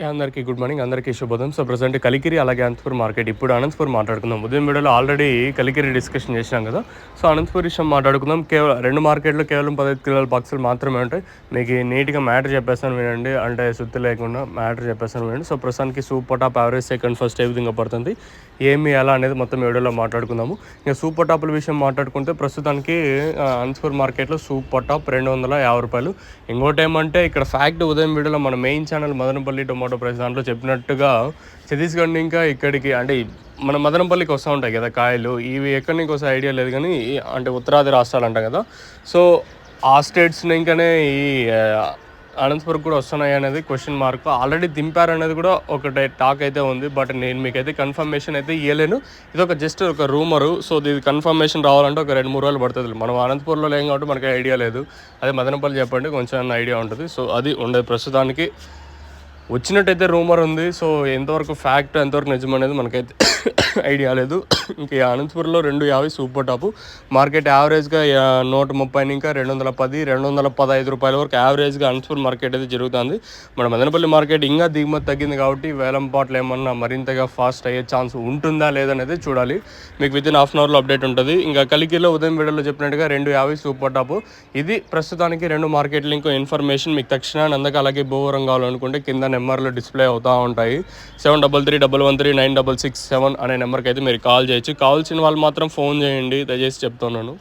అందరికీ good morning, అందరికీ శుభోదయం. సో ప్రజెంట్ కలికిరి అలాగే అనంతపూర్ మార్కెట్. ఇప్పుడు అనంతపూర్ మాట్లాడుకుందాం. ఉదయం వీడియోలో ఆల్రెడీ కలికిరి డిస్కషన్ చేసినాం కదా. సో అనంతపూర్ విషయం మాట్లాడుకుందాం. కేవలం రెండు మార్కెట్లు కేవలం 15 కిలోల బాక్సులు మాత్రమే ఉంటాయి. మీకు నీట్గా మ్యాటర్ చెప్పేస్తాను వినండి, అంటే సుత్తి లేకుండా మ్యాటర్ చెప్పేస్తాను వినండి. సో ప్రస్తుతానికి super top, average, second, first ఏ విధంగా పడుతుంది, ఏమి ఎలా అనేది మొత్తం వీడియోలో మాట్లాడుకుందాము. ఇంకా సూపర్ టాప్ల విషయం మాట్లాడుకుంటే ప్రస్తుతానికి అనంతపూర్ మార్కెట్లో సూపర్ టాప్ 250 రూపాయలు. ఇంకోటి ఏమంటే ఇక్కడ ఫ్యాక్ట్ ఉదయం వీడియోలో మన main channel Madanapalle tomato price దాంట్లో చెప్పినట్టుగా ఛత్తీస్గఢ్ ఇంకా ఇక్కడికి అంటే మన మదనపల్లికి వస్తూ ఉంటాయి కదా కాయలు, ఇవి ఎక్కడి నుంచి వస్తే ఐడియా లేదు కానీ అంటే ఉత్తరాది రాష్ట్రాలు అంట కదా. సో ఆ స్టేట్స్ ఇంకానే ఈ అనంతపురం కూడా వస్తున్నాయి అనేది క్వశ్చన్ మార్క్. ఆల్రెడీ దింపారనేది కూడా ఒకటి టాక్ అయితే ఉంది, బట్ నేను మీకైతే కన్ఫర్మేషన్ అయితే ఇవ్వలేను. ఇది ఒక జస్ట్ ఒక రూమరు. సో ఇది కన్ఫర్మేషన్ రావాలంటే ఒక 2-3 రోజులు పడుతుంది. మనం అనంతపురంలో లేం కాబట్టి మనకి ఐడియా లేదు. అదే మదనపల్లి చెప్పండి, కొంచెం ఐడియా ఉంటుంది. సో అది ఉండదు. ప్రస్తుతానికి వచ్చినట్టయితే రూమర్ ఉంది. సో ఎంతవరకు ఫ్యాక్ట్, ఎంతవరకు నిజం అనేది మనకైతే ఐడియా లేదు. ఇంకా అనంతపురంలో 250 సూపర్ టాపు. మార్కెట్ యావరేజ్గా 130 ఇంకా 210, 215 రూపాయల వరకు యావరేజ్గా అనంతపురం మార్కెట్ అయితే జరుగుతుంది. మన మదనపల్లి మార్కెట్ ఇంకా దిగుమతి తగ్గింది కాబట్టి వేలం పాటలు ఏమన్నా మరింతగా ఫాస్ట్ అయ్యే ఛాన్స్ ఉంటుందా లేదనేది చూడాలి. మీకు వితిన్ హాఫ్ అన్ అవర్లో అప్డేట్ ఉంటుంది. ఇంకా కలికిరిలో ఉదయం వీడియోలో చెప్పినట్టుగా 250 సూపర్ టాపు. ఇది ప్రస్తుతానికి రెండు మార్కెట్లు. ఇంకో ఇన్ఫర్మేషన్ మీకు తక్షణ నందక అలాగే భూవరం కావాలనుకుంటే కింద నెంబర్లో డిస్ప్లే అవుతూ ఉంటాయి. 7331139667 అనే నెంబర్కి అయితే మీరు కాల్ చేయొచ్చు. కావాల్సిన వాళ్ళు మాత్రం ఫోన్ చేయండి, దయచేసి చెప్తున్నాను.